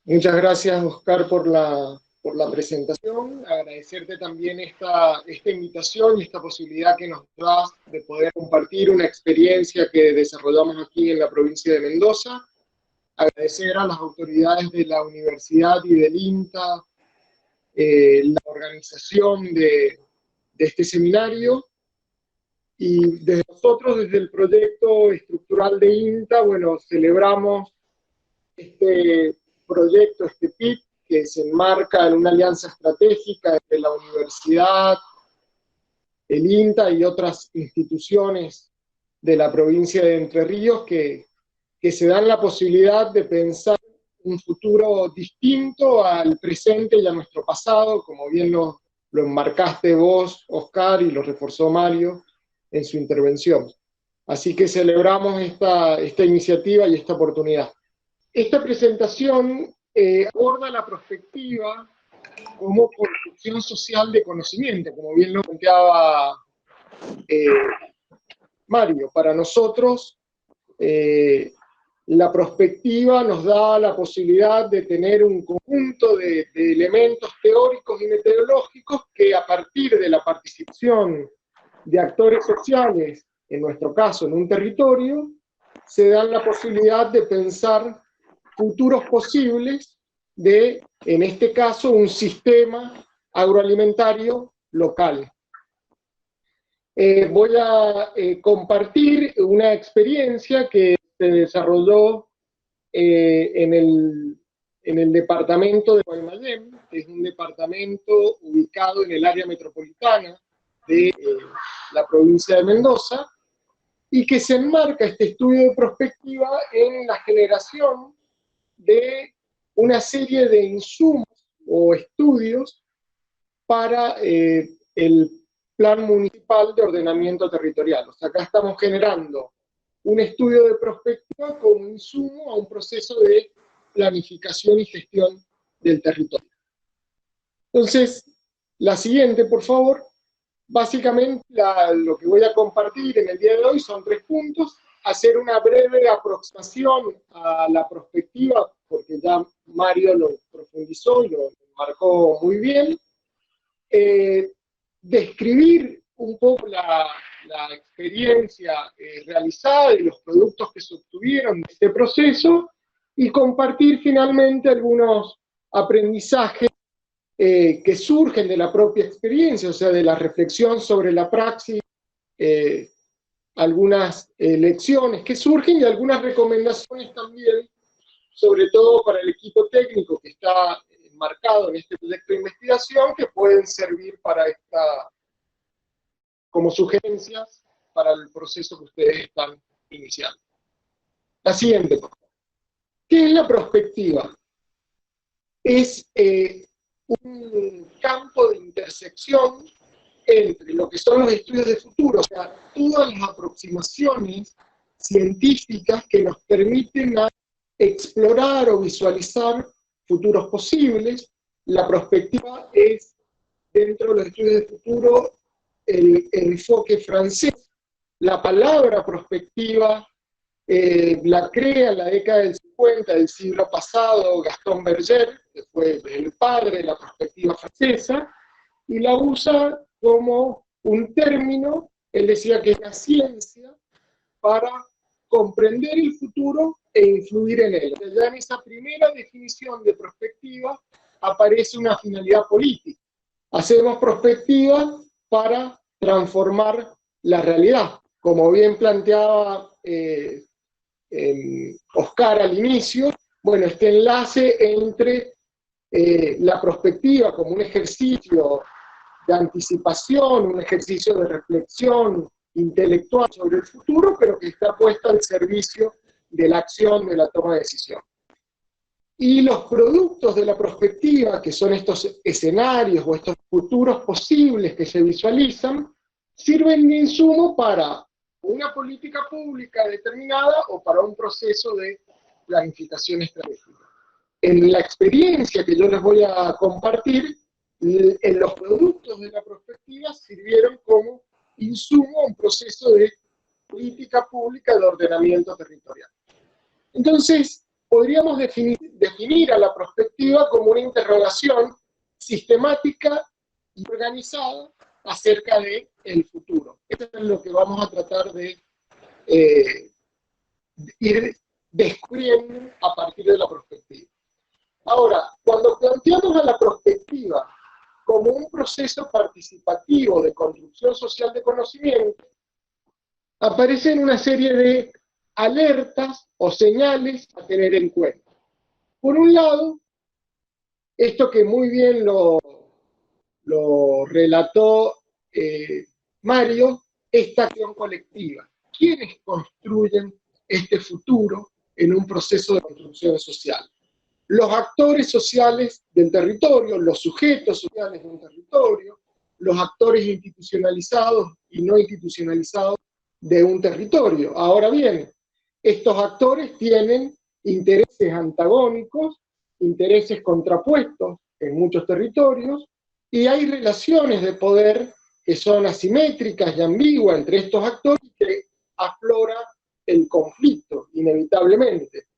Muchas gracias, Oscar, por la presentación. Agradecerte también esta invitación y esta posibilidad que nos das de poder compartir una experiencia que desarrollamos aquí en la provincia de Mendoza. Agradecer a las autoridades de la universidad y del INTA la organización de este seminario. Y desde nosotros, desde el proyecto estructural de INTA, bueno, celebramos este proyecto, este PIC, que se enmarca en una alianza estratégica entre la universidad, el INTA y otras instituciones de la provincia de Entre Ríos que se dan la posibilidad de pensar un futuro distinto al presente y a nuestro pasado, como bien lo enmarcaste vos, Oscar, y lo reforzó Mario en su intervención. Así que celebramos esta iniciativa y esta oportunidad. Esta presentación aborda la perspectiva como construcción social de conocimiento, como bien lo planteaba Mario. Para nosotros, la perspectiva nos da la posibilidad de tener un conjunto de elementos teóricos y metodológicos que, a partir de la participación de actores sociales, en nuestro caso en un territorio, se dan la posibilidad de pensar futuros posibles de, en este caso, un sistema agroalimentario local. Voy a compartir una experiencia que se desarrolló en el departamento de Guaymallén, que es un departamento ubicado en el área metropolitana de la provincia de Mendoza, y que se enmarca este estudio de prospectiva en la generación de una serie de insumos o estudios para el Plan Municipal de Ordenamiento Territorial. O sea, acá estamos generando un estudio de prospectiva como insumo a un proceso de planificación y gestión del territorio. Entonces, la siguiente, por favor. Básicamente, lo que voy a compartir en el día de hoy son 3 puntos. Hacer una breve aproximación a la perspectiva, porque ya Mario lo profundizó y lo marcó muy bien. Describir un poco la experiencia realizada y los productos que se obtuvieron de este proceso, y compartir finalmente algunos aprendizajes que surgen de la propia experiencia, o sea, de la reflexión sobre la praxis, algunas lecciones que surgen y algunas recomendaciones también, sobre todo para el equipo técnico que está marcado en este proyecto de investigación, que pueden servir para como sugerencias para el proceso que ustedes están iniciando. La siguiente. ¿Qué es la prospectiva? Es un campo de intersección entre lo que son los estudios de futuro, o sea, todas las aproximaciones científicas que nos permiten explorar o visualizar futuros posibles. La prospectiva es, dentro de los estudios de futuro, el enfoque francés. La palabra prospectiva la crea en la década del 50 del siglo pasado Gaston Berger, que fue el padre de la prospectiva francesa, y la usa como un término. Él decía que es la ciencia para comprender el futuro e influir en él. Ya en esa primera definición de prospectiva aparece una finalidad política. Hacemos prospectiva para transformar la realidad. Como bien planteaba Oscar al inicio, bueno, este enlace entre la prospectiva como un ejercicio de anticipación, un ejercicio de reflexión intelectual sobre el futuro, pero que está puesta al servicio de la acción, de la toma de decisión. Y los productos de la prospectiva, que son estos escenarios o estos futuros posibles que se visualizan, sirven de insumo para una política pública determinada o para un proceso de planificación estratégica. En la experiencia que yo les voy a compartir, en los productos de la prospectiva sirvieron como insumo a un proceso de política pública de ordenamiento territorial. Entonces, podríamos definir definir a la prospectiva como una interrogación sistemática y organizada acerca del futuro. Eso es lo que vamos a tratar de ir descubriendo a partir de la prospectiva. Ahora, cuando planteamos a la prospectiva como un proceso participativo de construcción social de conocimiento, aparecen una serie de alertas o señales a tener en cuenta. Por un lado, esto que muy bien lo relató Mario, esta acción colectiva. ¿Quiénes construyen este futuro en un proceso de construcción social? Los actores sociales del territorio, los sujetos sociales de un territorio, los actores institucionalizados y no institucionalizados de un territorio. Ahora bien, estos actores tienen intereses antagónicos, intereses contrapuestos en muchos territorios, y hay relaciones de poder que son asimétricas y ambiguas entre estos actores y que aflora el conflicto, inevitablemente.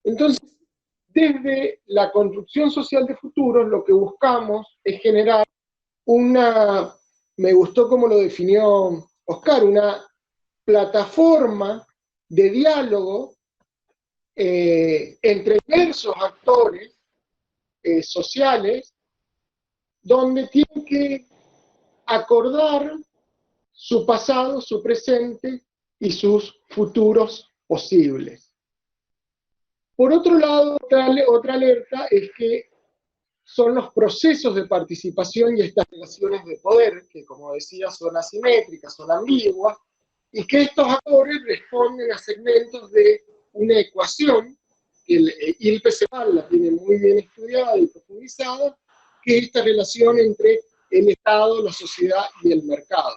Entonces, desde la construcción social de futuros, lo que buscamos es generar una, me gustó como lo definió Oscar, una plataforma de diálogo entre diversos actores sociales, donde tienen que acordar su pasado, su presente y sus futuros posibles. Por otro lado, otra alerta es que son los procesos de participación y estas relaciones de poder, que como decía son asimétricas, son ambiguas, y que estos actores responden a segmentos de una ecuación, que el Ilpe Ceval la tiene muy bien estudiada y profundizada, que es esta relación entre el Estado, la sociedad y el mercado.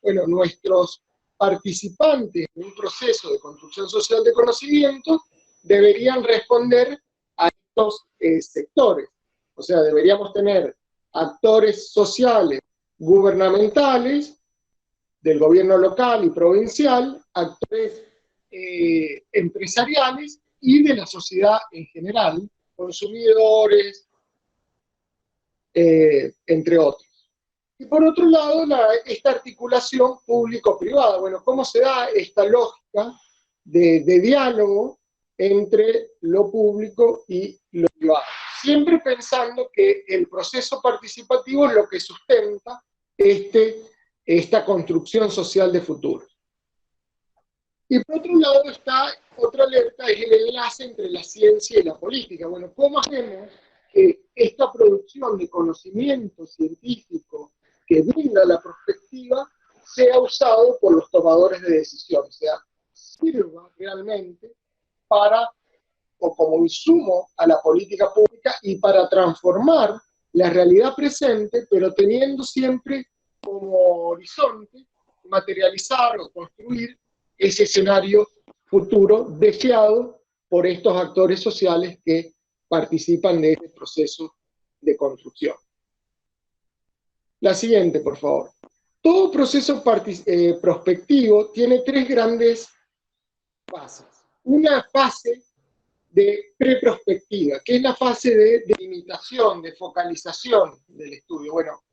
Bueno, nuestros participantes en un proceso de construcción social de conocimiento deberían responder a estos sectores. O sea, deberíamos tener actores sociales, gubernamentales, del gobierno local y provincial, actores empresariales y de la sociedad en general, consumidores, entre otros. Y por otro lado, esta articulación público-privada. Bueno, ¿cómo se da esta lógica de diálogo entre lo público y lo privado? Siempre pensando que el proceso participativo es lo que sustenta esta construcción social de futuro. Y por otro lado está otra alerta, es el enlace entre la ciencia y la política. Bueno, ¿cómo hacemos que esta producción de conocimiento científico que brinda la prospectiva sea usado por los tomadores de decisiones? O sea, sirva realmente para, o como insumo a la política pública y para transformar la realidad presente, pero teniendo siempre como horizonte materializar o construir ese escenario futuro deseado por estos actores sociales que participan de este proceso de construcción. La siguiente, por favor. Todo proceso prospectivo tiene tres grandes fases. Una fase de preprospectiva, que es la fase de delimitación, de focalización del estudio. Bueno,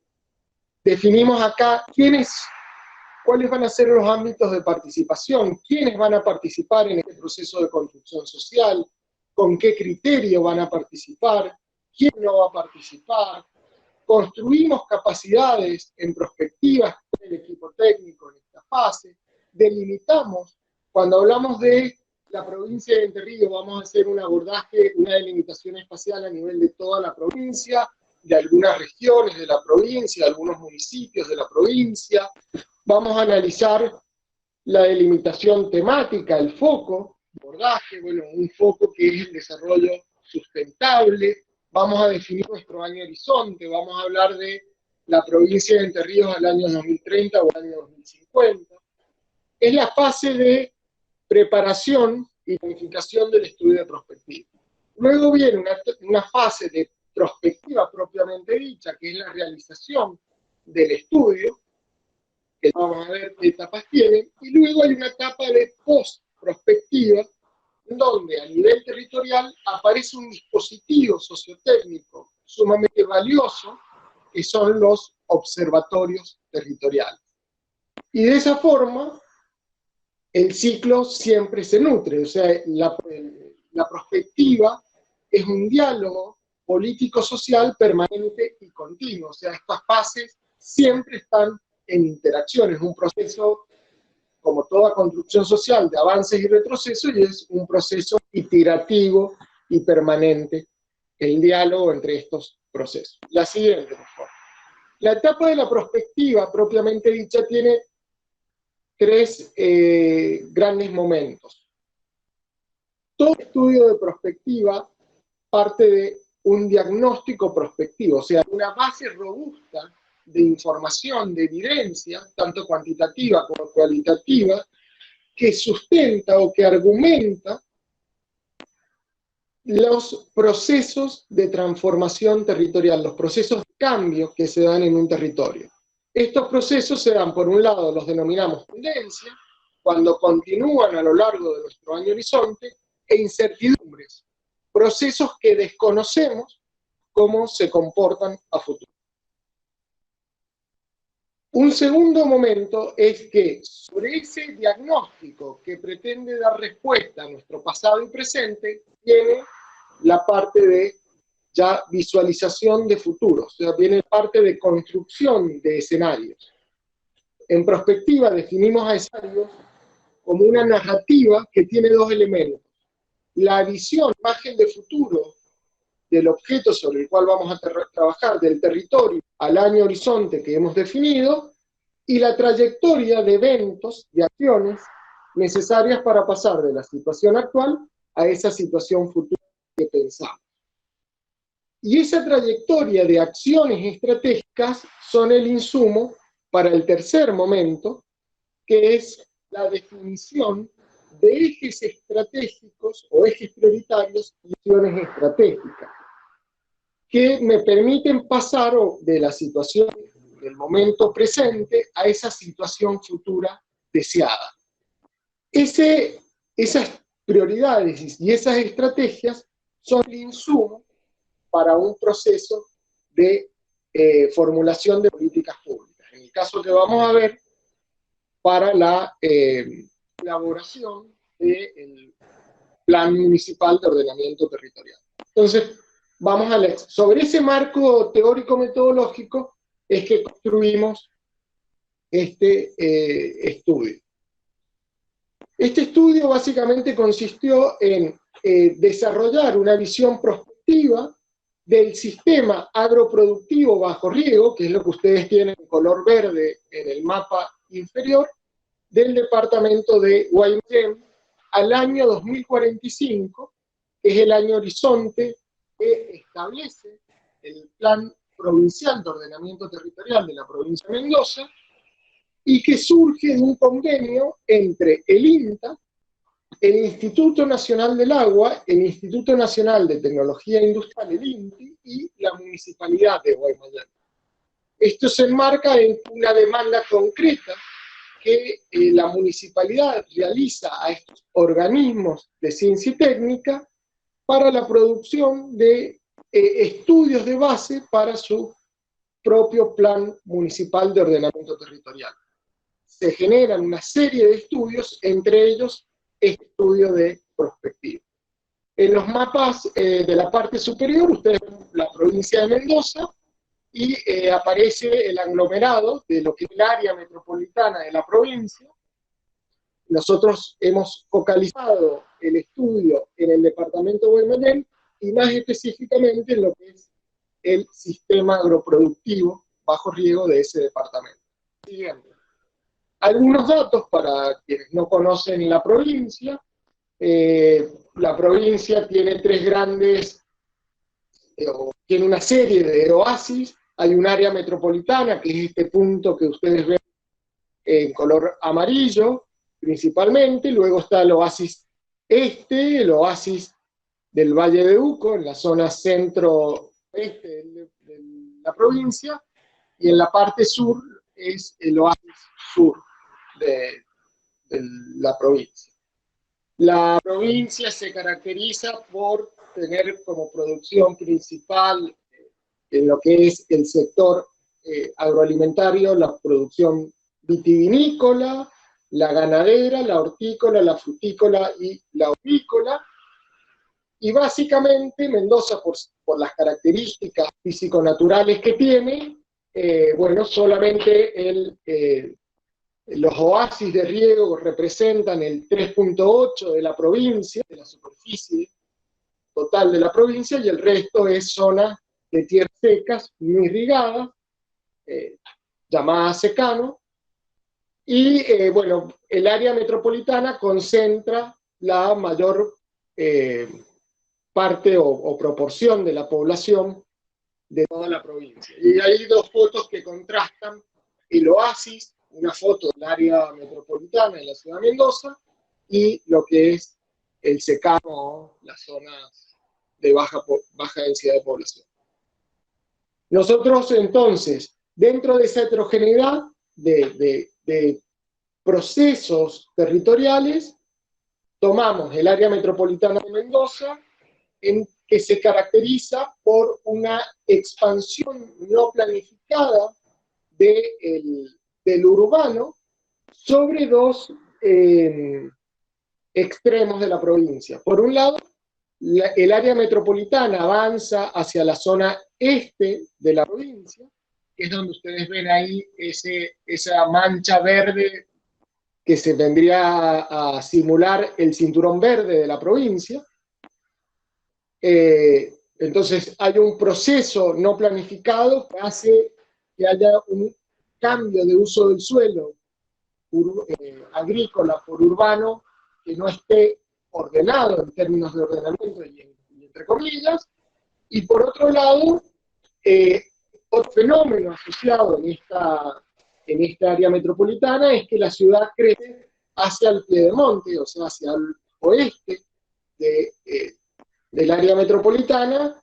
definimos acá cuáles van a ser los ámbitos de participación, quiénes van a participar en este proceso de construcción social, con qué criterio van a participar, quién no va a participar. Construimos capacidades en prospectivas con el equipo técnico en esta fase, delimitamos, cuando hablamos de la provincia de Entre Ríos, vamos a hacer un abordaje, una delimitación espacial a nivel de toda la provincia, de algunas regiones de la provincia, de algunos municipios de la provincia. Vamos a analizar la delimitación temática, el foco, abordaje, bueno, un foco que es el desarrollo sustentable. Vamos a definir nuestro año horizonte, vamos a hablar de la provincia de Entre Ríos al año 2030 o al año 2050. Es la fase de preparación y planificación del estudio de prospectiva. Luego viene una fase de prospectiva propiamente dicha, que es la realización del estudio, que vamos a ver qué etapas tienen, y luego hay una etapa de post-prospectiva, en donde a nivel territorial aparece un dispositivo sociotécnico sumamente valioso, que son los observatorios territoriales. Y de esa forma, el ciclo siempre se nutre, o sea, la perspectiva es un diálogo político-social permanente y continuo, o sea, estas fases siempre están en interacción, es un proceso, como toda construcción social, de avances y retrocesos, y es un proceso iterativo y permanente, el diálogo entre estos procesos. La siguiente, por favor. La etapa de la prospectiva, propiamente dicha, tiene tres grandes momentos. Todo estudio de prospectiva parte de un diagnóstico prospectivo, o sea, una base robusta de información, de evidencia, tanto cuantitativa como cualitativa, que sustenta o que argumenta los procesos de transformación territorial, los procesos de cambio que se dan en un territorio. Estos procesos se dan, por un lado, los denominamos tendencias, cuando continúan a lo largo de nuestro año horizonte, e incertidumbres, procesos que desconocemos cómo se comportan a futuro. Un segundo momento es que sobre ese diagnóstico que pretende dar respuesta a nuestro pasado y presente, viene la parte de ya visualización de futuros, o sea, viene parte de construcción de escenarios. En prospectiva definimos a escenarios como una narrativa que tiene dos elementos: la visión, imagen de futuro del objeto sobre el cual vamos a trabajar, del territorio al año horizonte que hemos definido, y la trayectoria de eventos, de acciones necesarias para pasar de la situación actual a esa situación futura que pensamos. Y esa trayectoria de acciones estratégicas son el insumo para el tercer momento, que es la definición de ejes estratégicos o ejes prioritarios y acciones estratégicas, que me permiten pasar de la situación del momento presente a esa situación futura deseada. Esas prioridades y esas estrategias son el insumo para un proceso de formulación de políticas públicas. En el caso que vamos a ver, para la elaboración del Plan Municipal de Ordenamiento Territorial. Entonces, vamos a leer. Sobre ese marco teórico-metodológico es que construimos este estudio. Este estudio básicamente consistió en desarrollar una visión prospectiva del sistema agroproductivo bajo riego, que es lo que ustedes tienen en color verde en el mapa inferior, del departamento de Guaymallén al año 2045, que es el año horizonte que establece el Plan Provincial de Ordenamiento Territorial de la provincia de Mendoza, y que surge de un convenio entre el INTA, el Instituto Nacional del Agua, el Instituto Nacional de Tecnología Industrial, el INTI, y la Municipalidad de Guaymallén. Esto se enmarca en una demanda concreta que la municipalidad realiza a estos organismos de ciencia y técnica para la producción de estudios de base para su propio plan municipal de ordenamiento territorial. Se generan una serie de estudios, entre ellos este estudio de prospectiva. En los mapas de la parte superior, ustedes ven la provincia de Mendoza, y aparece el aglomerado de lo que es el área metropolitana de la provincia. Nosotros hemos focalizado el estudio en el departamento de Guaymallén y más específicamente en lo que es el sistema agroproductivo bajo riego de ese departamento. Siguiente. Algunos datos para quienes no conocen la provincia. La provincia tiene tiene una serie de oasis. Hay un área metropolitana, que es este punto que ustedes ven en color amarillo, principalmente. Luego está el oasis este, el oasis del Valle de Uco, en la zona centro-este de la provincia, y en la parte sur es el oasis sur de la provincia. La provincia se caracteriza por tener como producción principal en lo que es el sector agroalimentario, la producción vitivinícola, la ganadera, la hortícola, la frutícola y la ovícola. Y básicamente Mendoza, por las características físico-naturales que tiene, bueno, solamente los oasis de riego representan el 3.8 de la provincia, de la superficie total de la provincia, y el resto es zona de tierras secas, no irrigadas, llamada secano, y bueno, el área metropolitana concentra la mayor parte o proporción de la población de toda la provincia. Y hay dos fotos que contrastan el oasis, una foto del área metropolitana de la ciudad de Mendoza, y lo que es el secano, las zonas de baja densidad de población. Nosotros entonces, dentro de esa heterogeneidad de procesos territoriales, tomamos el área metropolitana de Mendoza, que se caracteriza por una expansión no planificada del urbano sobre dos extremos de la provincia. Por un lado, el área metropolitana avanza hacia la zona este de la provincia, que es donde ustedes ven ahí esa mancha verde que se vendría a simular el cinturón verde de la provincia. Entonces hay un proceso no planificado que hace que haya un cambio de uso del suelo agrícola por urbano que no esté ordenado en términos de ordenamiento y entre comillas, y por otro lado, otro fenómeno asociado en esta área metropolitana es que la ciudad crece hacia el piedemonte, o sea, hacia el oeste del área metropolitana,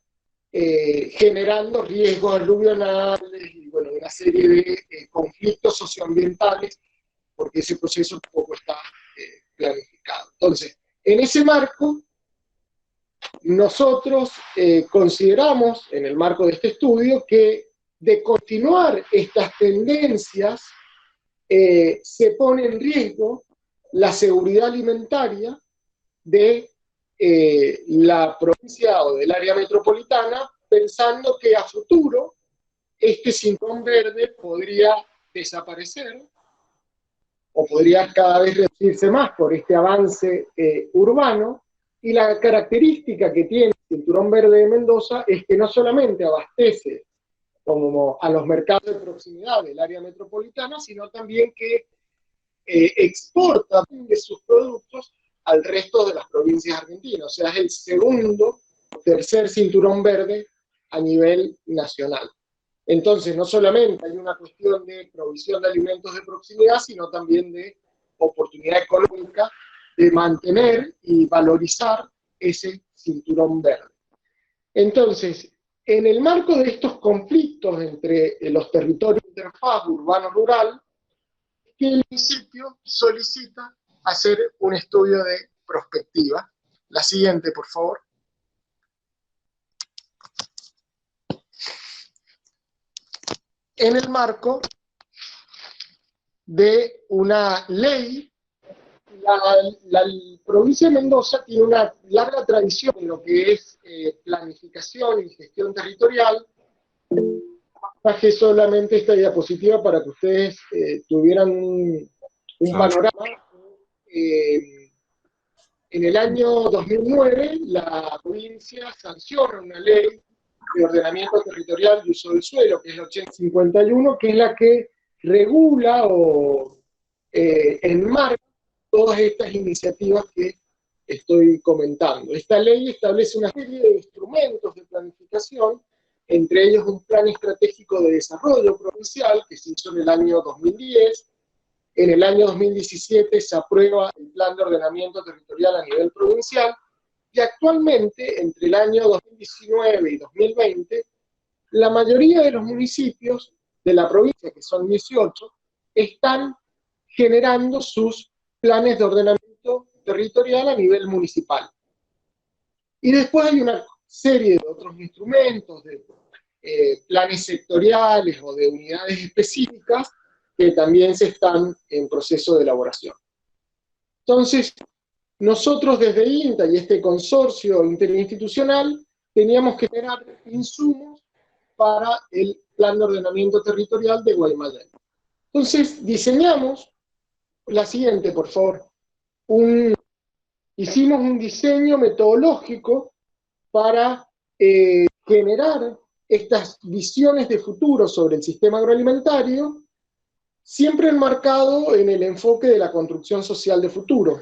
generando riesgos aluvionales y bueno, una serie de conflictos socioambientales, porque ese proceso tampoco está planificado. Entonces, en ese marco, nosotros consideramos, en el marco de este estudio, que de continuar estas tendencias se pone en riesgo la seguridad alimentaria de la provincia o del área metropolitana, pensando que a futuro este cinturón verde podría desaparecer o podría cada vez reducirse más por este avance urbano. Y la característica que tiene el cinturón verde de Mendoza es que no solamente abastece como a los mercados de proximidad del área metropolitana, sino también que exporta de sus productos al resto de las provincias argentinas. O sea, es el segundo o tercer cinturón verde a nivel nacional. Entonces, no solamente hay una cuestión de provisión de alimentos de proximidad, sino también de oportunidad económica de mantener y valorizar ese cinturón verde. Entonces, en el marco de estos conflictos entre los territorios de interfaz urbano-rural, que el municipio solicita hacer un estudio de prospectiva. La siguiente, por favor. En el marco de una ley, la provincia de Mendoza tiene una larga tradición en lo que es planificación y gestión territorial. Traje solamente esta diapositiva para que ustedes tuvieran un panorama. En el año 2009, la provincia sanciona una ley de ordenamiento territorial y uso del suelo, que es la 8051, que es la que regula o enmarca todas estas iniciativas que estoy comentando. Esta ley establece una serie de instrumentos de planificación, entre ellos un plan estratégico de desarrollo provincial que se hizo en el año 2010. En el año 2017 se aprueba el plan de ordenamiento territorial a nivel provincial, y actualmente, entre el año 2019 y 2020, la mayoría de los municipios de la provincia, que son 18, están generando sus planes de ordenamiento territorial a nivel municipal. Y después hay una serie de otros instrumentos, de planes sectoriales o de unidades específicas que también se están en proceso de elaboración. Entonces, nosotros desde INTA y este consorcio interinstitucional teníamos que tener insumos para el plan de ordenamiento territorial de Guaymallén. Entonces, diseñamos la siguiente, por favor. Hicimos un diseño metodológico para generar estas visiones de futuro sobre el sistema agroalimentario, siempre enmarcado en el enfoque de la construcción social de futuro,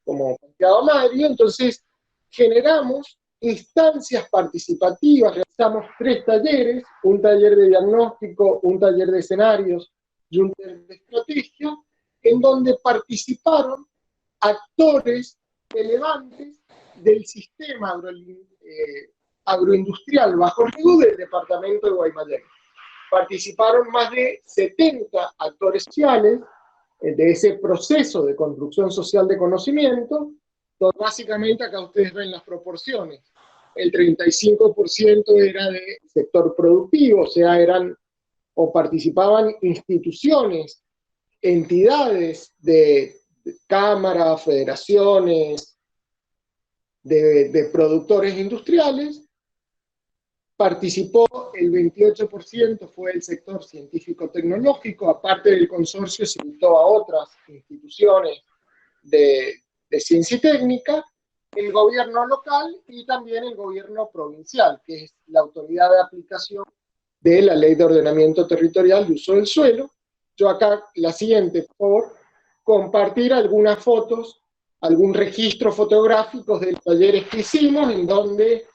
como planteaba Mario. Entonces, generamos instancias participativas, realizamos 3 talleres, un taller de diagnóstico, un taller de escenarios y un taller de estrategia, en donde participaron actores relevantes del sistema agroindustrial bajo riego del departamento de Guaymallén. Participaron más de 70 actores sociales de ese proceso de construcción social de conocimiento. Entonces, básicamente acá ustedes ven las proporciones. El 35% era de sector productivo, o sea, participaban instituciones, entidades de cámaras, federaciones, de productores industriales. Participó el 28%, fue el sector científico-tecnológico. Aparte del consorcio, se invitó a otras instituciones de ciencia y técnica, el gobierno local y también el gobierno provincial, que es la autoridad de aplicación de la Ley de Ordenamiento Territorial de Uso del Suelo. Yo acá, la siguiente, por favor, compartir algunas fotos, algún registro fotográficos de los talleres que hicimos, en donde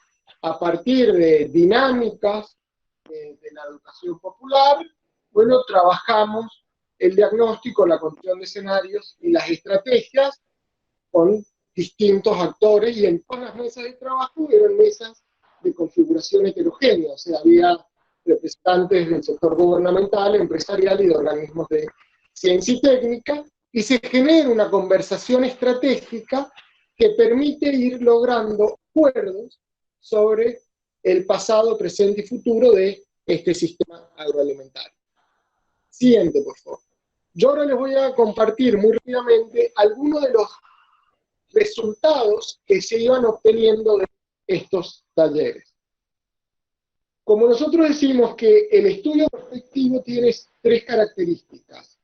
a partir de dinámicas de la educación popular, bueno, trabajamos el diagnóstico, la construcción de escenarios y las estrategias con distintos actores, y en todas las mesas de trabajo eran mesas de configuración heterogénea, o sea, había representantes del sector gubernamental, empresarial y de organismos de ciencia y técnica, y se genera una conversación estratégica que permite ir logrando acuerdos sobre el pasado, presente y futuro de este sistema agroalimentario. Siguiente, por favor. Yo ahora les voy a compartir muy rápidamente algunos de los resultados que se iban obteniendo de estos talleres. Como nosotros decimos que el estudio prospectivo tiene 3 características: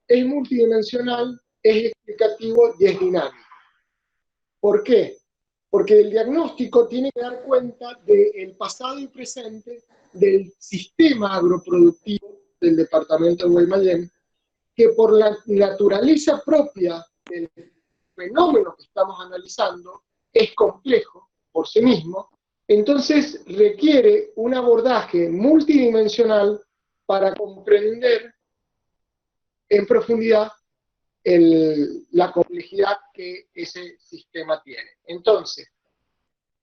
es multidimensional, es explicativo y es dinámico. ¿Por qué? Porque el diagnóstico tiene que dar cuenta del pasado y presente del sistema agroproductivo del departamento de Guaymallén, que por la naturaleza propia del fenómeno que estamos analizando es complejo por sí mismo. Entonces requiere un abordaje multidimensional para comprender en profundidad la complejidad que ese sistema tiene. Entonces,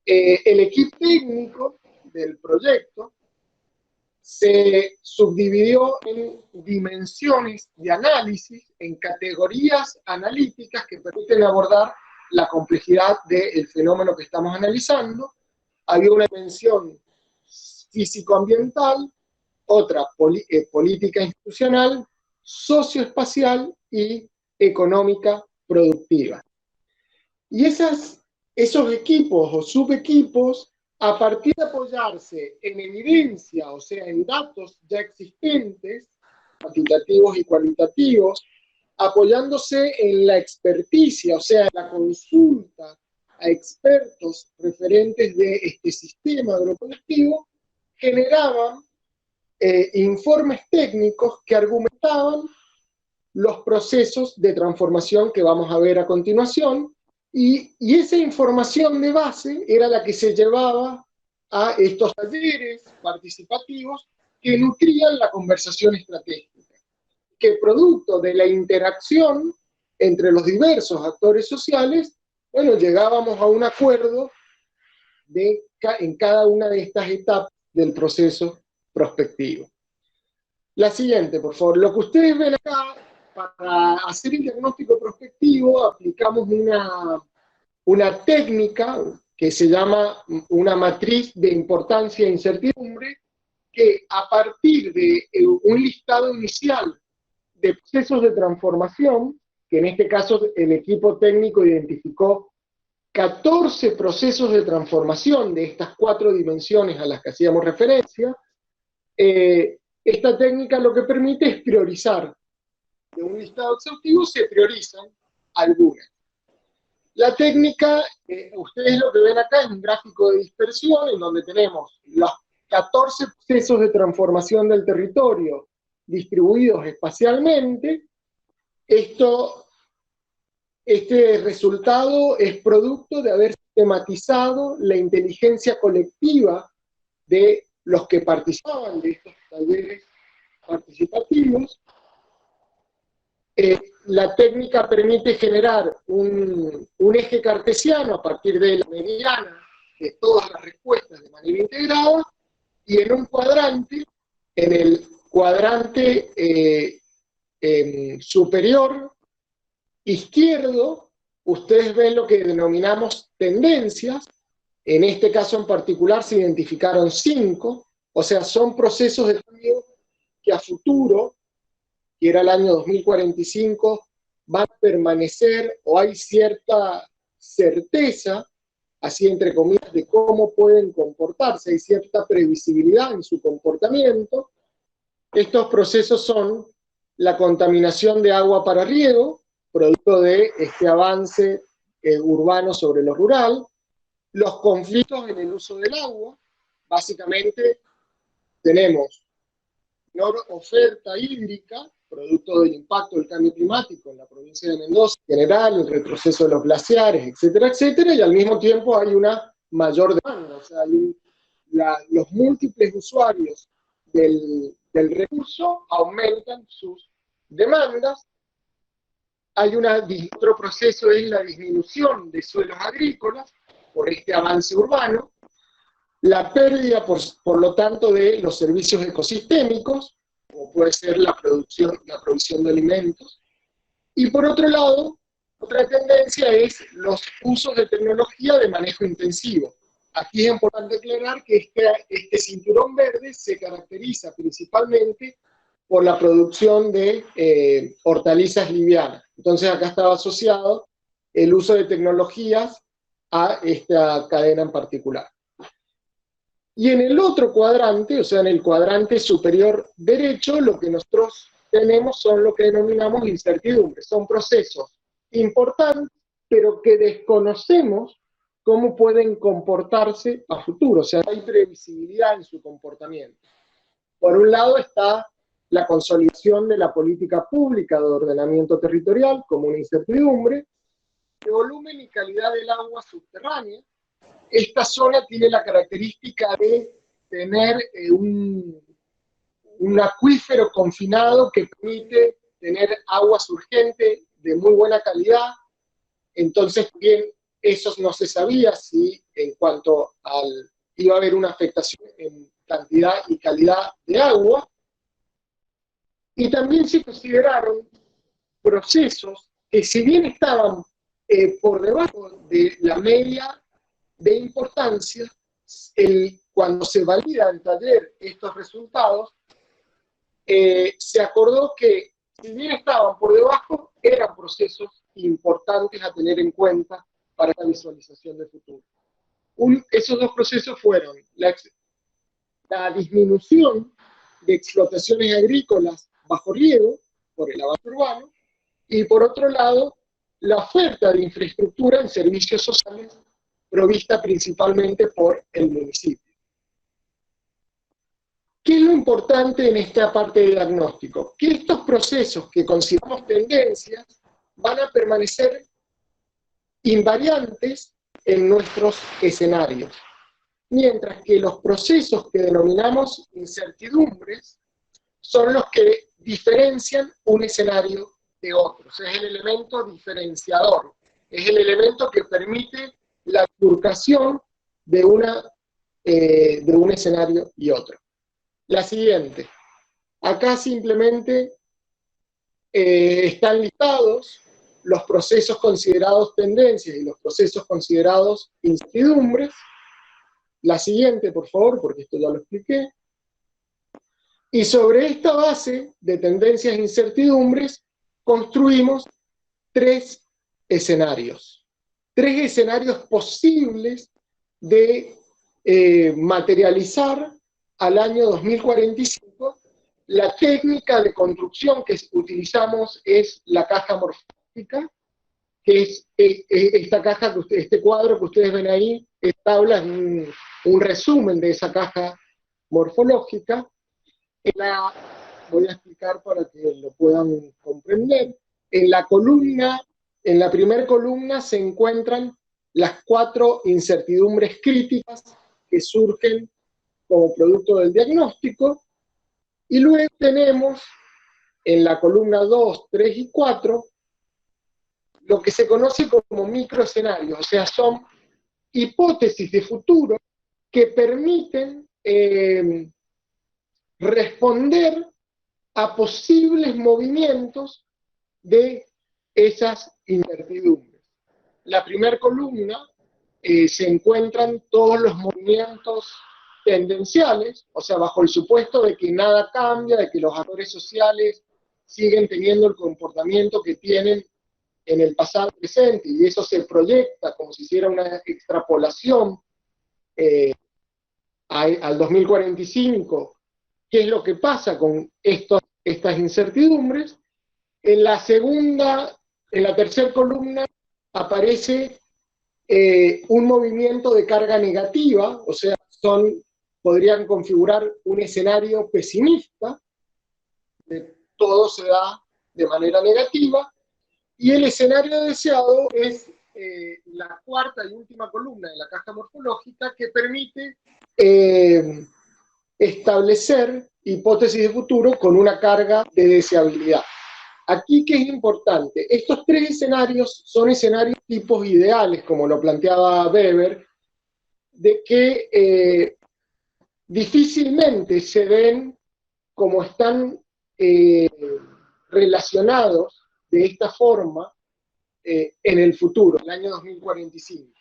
el equipo técnico del proyecto se subdividió en dimensiones de análisis, en categorías analíticas que permiten abordar la complejidad del fenómeno que estamos analizando. Había una dimensión físico-ambiental, otra política institucional, socioespacial y económica productiva. Y esos equipos o subequipos, a partir de apoyarse en evidencia, o sea, en datos ya existentes, cuantitativos y cualitativos, apoyándose en la experticia, o sea, en la consulta a expertos referentes de este sistema agroproductivo, generaban informes técnicos que argumentaban los procesos de transformación que vamos a ver a continuación, y esa información de base era la que se llevaba a estos talleres participativos que nutrían la conversación estratégica, que producto de la interacción entre los diversos actores sociales, bueno, llegábamos a un acuerdo en cada una de estas etapas del proceso prospectivo. La siguiente, por favor. Lo que ustedes ven acá Para hacer el diagnóstico prospectivo aplicamos una técnica que se llama una matriz de importancia e incertidumbre, que a partir de un listado inicial de procesos de transformación, que en este caso el equipo técnico identificó 14 procesos de transformación de estas 4 dimensiones a las que hacíamos referencia, esta técnica lo que permite es priorizar. De un listado exhaustivo se priorizan algunas. La técnica, ustedes lo que ven acá es un gráfico de dispersión en donde tenemos los 14 procesos de transformación del territorio distribuidos espacialmente. Este resultado es producto de haber sistematizado la inteligencia colectiva de los que participaban de estos talleres participativos. La técnica permite generar un eje cartesiano a partir de la mediana de todas las respuestas de manera integrada, y en un cuadrante, en el cuadrante superior izquierdo, ustedes ven lo que denominamos tendencias. En este caso en particular se identificaron 5, o sea, son procesos de cambio que a futuro, que era el año 2045, van a permanecer, o hay cierta certeza, así entre comillas, de cómo pueden comportarse, hay cierta previsibilidad en su comportamiento. Estos procesos son la contaminación de agua para riego, producto de este avance urbano sobre lo rural, los conflictos en el uso del agua. Básicamente tenemos menor oferta hídrica, producto del impacto del cambio climático en la provincia de Mendoza en general, el retroceso de los glaciares, etcétera, etcétera, y al mismo tiempo hay una mayor demanda, o sea, los múltiples usuarios del recurso aumentan sus demandas. Hay otro proceso, es la disminución de suelos agrícolas por este avance urbano, la pérdida, por lo tanto, de los servicios ecosistémicos, como puede ser la provisión de alimentos. Y por otro lado, otra tendencia es los usos de tecnología de manejo intensivo. Aquí es importante aclarar que este cinturón verde se caracteriza principalmente por la producción de hortalizas livianas. Entonces acá estaba asociado el uso de tecnologías a esta cadena en particular. Y en el otro cuadrante, o sea, en el cuadrante superior derecho, lo que nosotros tenemos son lo que denominamos incertidumbres. Son procesos importantes, pero que desconocemos cómo pueden comportarse a futuro. O sea, no hay previsibilidad en su comportamiento. Por un lado está la consolidación de la política pública de ordenamiento territorial como una incertidumbre, de volumen y calidad del agua subterránea. Esta zona tiene la característica de tener un acuífero confinado que permite tener agua surgente de muy buena calidad. Entonces, bien, eso no se sabía si en cuanto iba a haber una afectación en cantidad y calidad de agua. Y también se consideraron procesos que, si bien estaban por debajo de la media de importancia, cuando se valida en taller estos resultados, se acordó que, si bien estaban por debajo, eran procesos importantes a tener en cuenta para la visualización del futuro. Esos 2 procesos fueron la disminución de explotaciones agrícolas bajo riego por el avance urbano, y por otro lado, la oferta de infraestructura en servicios sociales provista principalmente por el municipio. ¿Qué es lo importante en esta parte de diagnóstico? Que estos procesos que consideramos tendencias van a permanecer invariantes en nuestros escenarios, mientras que los procesos que denominamos incertidumbres son los que diferencian un escenario de otro. O sea, es el elemento diferenciador, es el elemento que permite la bifurcación de un escenario y otro. La siguiente. Acá simplemente están listados los procesos considerados tendencias y los procesos considerados incertidumbres. La siguiente, por favor, porque esto ya lo expliqué. Y sobre esta base de tendencias e incertidumbres, construimos tres escenarios posibles de materializar al año 2045. La técnica de construcción que utilizamos es la caja morfológica, que es esta caja, este cuadro que ustedes ven ahí, esta tabla es un resumen de esa caja morfológica. Voy a explicar para que lo puedan comprender. En la primera columna se encuentran las 4 incertidumbres críticas que surgen como producto del diagnóstico, y luego tenemos en la columna 2, 3 y 4 lo que se conoce como microescenarios, o sea, son hipótesis de futuro que permiten responder a posibles movimientos de esas incertidumbres. La primera columna se encuentran todos los movimientos tendenciales, o sea, bajo el supuesto de que nada cambia, de que los actores sociales siguen teniendo el comportamiento que tienen en el pasado presente, y eso se proyecta como si hiciera una extrapolación al 2045. ¿Qué es lo que pasa con estas incertidumbres? En la tercera columna aparece un movimiento de carga negativa, o sea, podrían configurar un escenario pesimista, todo se da de manera negativa, y el escenario deseado es la cuarta y última columna de la caja morfológica, que permite establecer hipótesis de futuro con una carga de deseabilidad. Aquí, ¿qué es importante? Estos tres escenarios son escenarios tipos ideales, como lo planteaba Weber, de que difícilmente se ven como están relacionados de esta forma en el futuro, en el año 2045.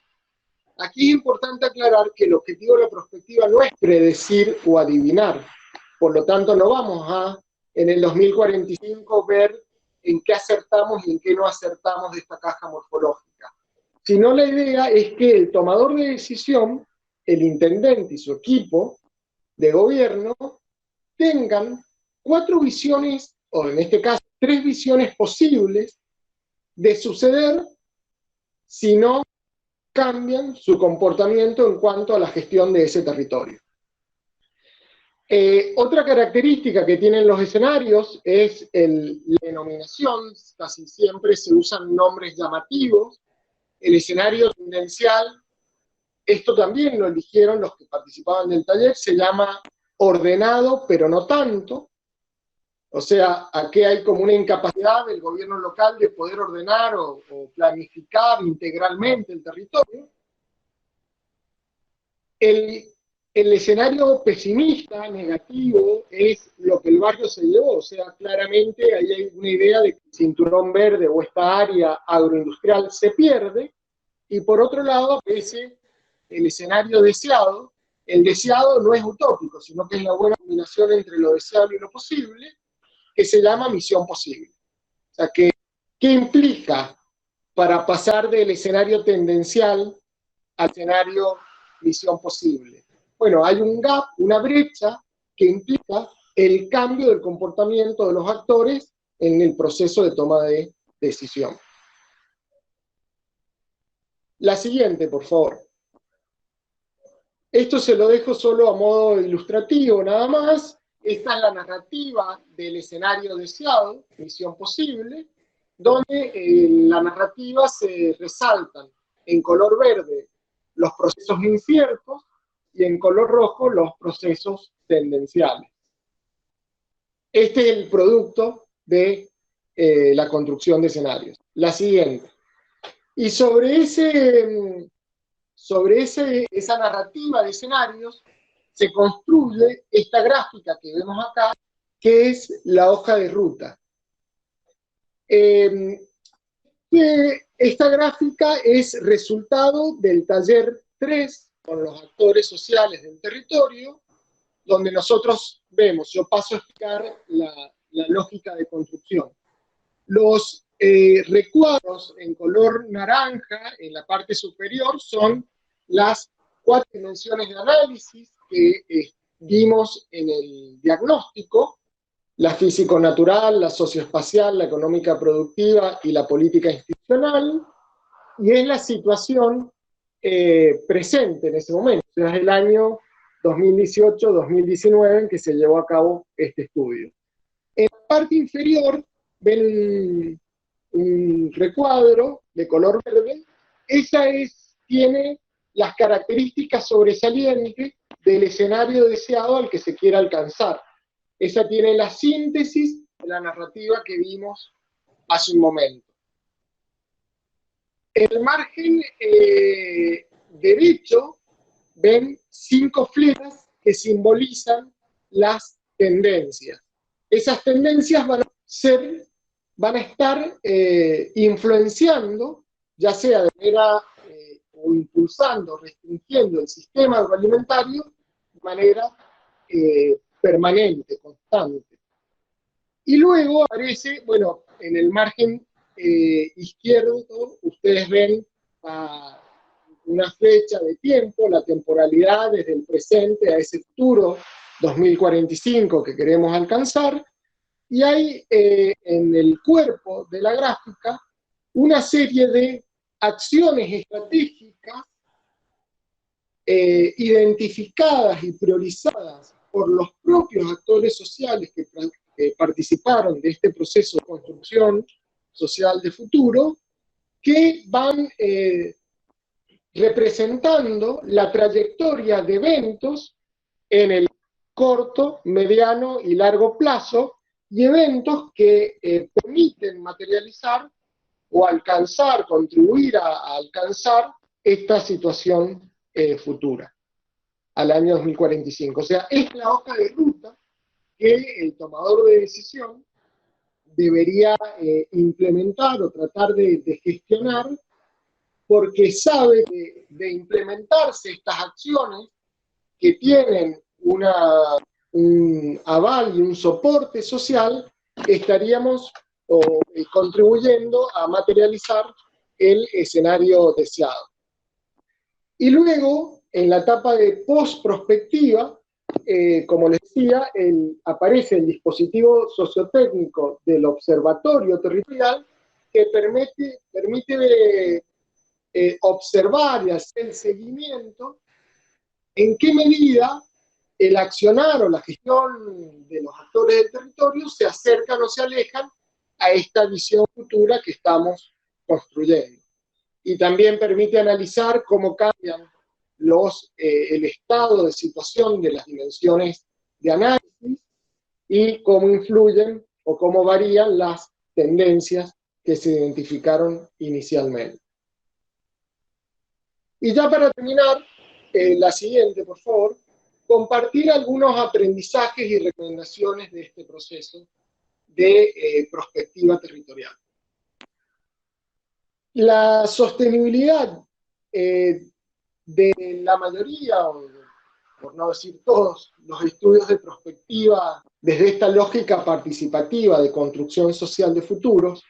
Aquí es importante aclarar que el objetivo de la prospectiva no es predecir o adivinar. Por lo tanto, no vamos a, en el 2045, ver en qué acertamos y en qué no acertamos de esta caja morfológica. Sino la idea es que el tomador de decisión, el intendente y su equipo de gobierno, tengan 4 visiones, o en este caso 3 visiones posibles de suceder si no cambian su comportamiento en cuanto a la gestión de ese territorio. Otra característica que tienen los escenarios es la denominación. Casi siempre se usan nombres llamativos. El escenario tendencial, esto también lo eligieron los que participaban del taller, se llama ordenado pero no tanto. O sea, aquí hay como una incapacidad del gobierno local de poder ordenar o planificar integralmente el territorio. El escenario pesimista, negativo, es lo que el barrio se llevó. O sea, claramente ahí hay una idea de que el cinturón verde o esta área agroindustrial se pierde. Y por otro lado aparece el escenario deseado. El deseado no es utópico, sino que es la buena combinación entre lo deseable y lo posible, que se llama misión posible. O sea, ¿qué implica para pasar del escenario tendencial al escenario misión posible? Bueno, hay un gap, una brecha, que implica el cambio del comportamiento de los actores en el proceso de toma de decisión. La siguiente, por favor. Esto se lo dejo solo a modo ilustrativo, nada más. Esta es la narrativa del escenario deseado, misión posible, donde en la narrativa se resaltan en color verde los procesos inciertos y en color rojo los procesos tendenciales. Este es el producto de la construcción de escenarios. La siguiente. Y sobre esa narrativa de escenarios se construye esta gráfica que vemos acá, que es la hoja de ruta. Esta gráfica es resultado del taller 3 con los actores sociales del territorio, donde nosotros vemos, yo paso a explicar la lógica de construcción. Los recuadros en color naranja en la parte superior son las 4 dimensiones de análisis que vimos en el diagnóstico: la físico-natural, la socioespacial, la económica productiva y la política institucional, y es la situación presente en ese momento, o sea, es el año 2018-2019 en que se llevó a cabo este estudio. En la parte inferior ven un recuadro de color verde. Esa tiene las características sobresalientes del escenario deseado al que se quiere alcanzar. Esa tiene la síntesis de la narrativa que vimos hace un momento. En el margen derecho ven 5 flechas que simbolizan las tendencias. Esas tendencias van a estar influenciando, ya sea de manera o impulsando, restringiendo el sistema agroalimentario de manera permanente, constante. Y luego aparece, bueno, en el margen izquierdo, ustedes ven una flecha de tiempo, la temporalidad desde el presente a ese futuro 2045 que queremos alcanzar, y hay en el cuerpo de la gráfica una serie de acciones estratégicas identificadas y priorizadas por los propios actores sociales que participaron de este proceso de construcción social de futuro, que van representando la trayectoria de eventos en el corto, mediano y largo plazo, y eventos que permiten materializar o alcanzar, contribuir a alcanzar esta situación futura, al año 2045. O sea, es la hoja de ruta que el tomador de decisión debería implementar o tratar de gestionar, porque sabe que de implementarse estas acciones que tienen un aval y un soporte social, estaríamos contribuyendo a materializar el escenario deseado. Y luego, en la etapa de post-prospectiva, como les decía, aparece el dispositivo sociotécnico del observatorio territorial, que permite observar y hacer el seguimiento en qué medida el accionar o la gestión de los actores del territorio se acercan o se alejan a esta visión futura que estamos construyendo. Y también permite analizar cómo cambian el estado de situación de las dimensiones de análisis y cómo influyen o cómo varían las tendencias que se identificaron inicialmente. Y ya para terminar, la siguiente, por favor, compartir algunos aprendizajes y recomendaciones de este proceso de prospectiva territorial. La sostenibilidad de la mayoría, por no decir todos, los estudios de prospectiva desde esta lógica participativa de construcción social de futuros,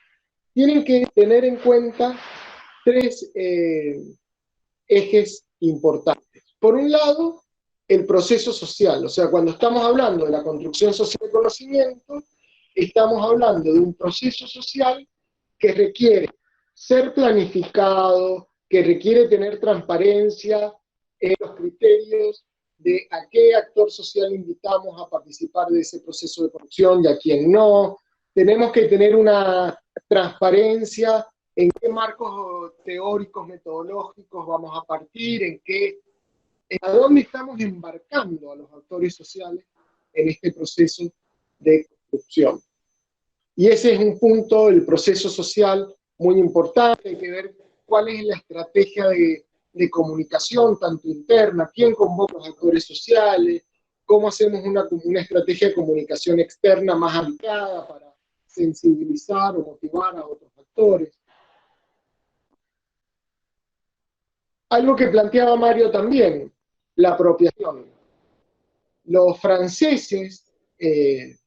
tienen que tener en cuenta 3 ejes importantes. Por un lado, el proceso social, o sea, cuando estamos hablando de la construcción social de conocimiento, estamos hablando de un proceso social que requiere ser planificado, que requiere tener transparencia en los criterios de a qué actor social invitamos a participar de ese proceso de producción y a quién no. Tenemos que tener una transparencia en qué marcos teóricos, metodológicos vamos a partir, a dónde estamos embarcando a los actores sociales en este proceso de construcción. Y ese es un punto del proceso social muy importante. Hay que ver cuál es la estrategia de comunicación, tanto interna, quién convoca a los actores sociales, cómo hacemos una estrategia de comunicación externa más aplicada para sensibilizar o motivar a otros actores. Algo que planteaba Mario también, la apropiación. Los franceses,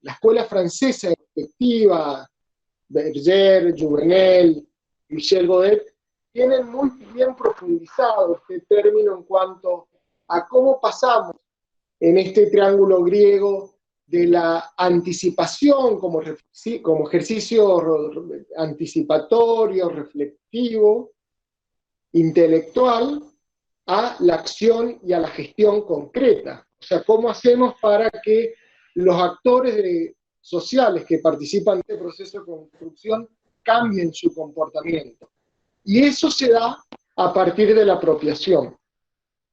la escuela francesa efectiva, Berger, Jouvenel, Michel Godet, tienen muy bien profundizado este término en cuanto a cómo pasamos en este triángulo griego de la anticipación como ejercicio anticipatorio, reflexivo, intelectual, a la acción y a la gestión concreta. O sea, ¿cómo hacemos para que los actores sociales que participan de este proceso de construcción cambien su comportamiento? Y eso se da a partir de la apropiación.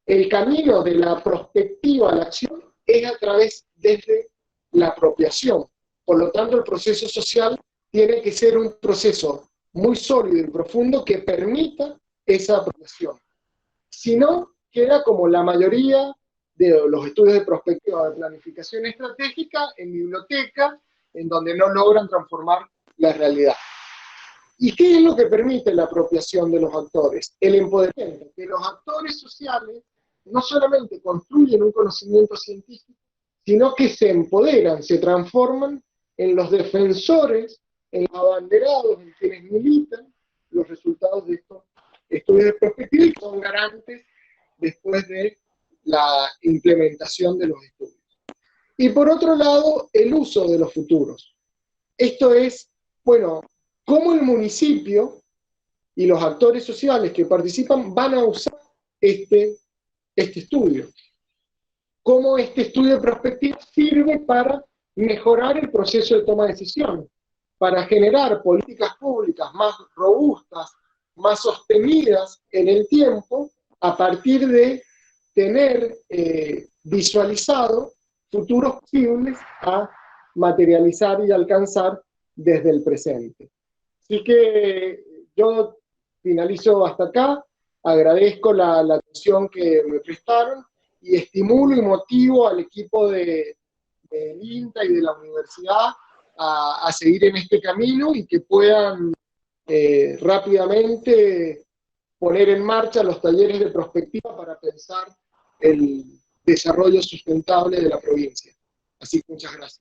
El camino de la prospectiva a la acción es a través desde la apropiación. Por lo tanto, el proceso social tiene que ser un proceso muy sólido y profundo que permita esa apropiación. Si no, queda como la mayoría de los estudios de prospectiva de planificación estratégica en biblioteca, en donde no logran transformar la realidad. ¿Y qué es lo que permite la apropiación de los actores? El empoderamiento, que los actores sociales no solamente construyen un conocimiento científico, sino que se empoderan, se transforman en los defensores, en los abanderados, en quienes militan los resultados de estos estudios de prospectiva y son garantes después de la implementación de los estudios. Y por otro lado, el uso de los futuros. Esto es, bueno, cómo el municipio y los actores sociales que participan van a usar este estudio. Cómo este estudio de prospectiva sirve para mejorar el proceso de toma de decisiones, para generar políticas públicas más robustas, más sostenidas en el tiempo, a partir de tener visualizado futuros posibles a materializar y alcanzar desde el presente. Así que yo finalizo hasta acá, agradezco la atención que me prestaron y estimulo y motivo al equipo del INTA y de la universidad a seguir en este camino y que puedan rápidamente poner en marcha los talleres de prospectiva para pensar el desarrollo sustentable de la provincia. Así que muchas gracias.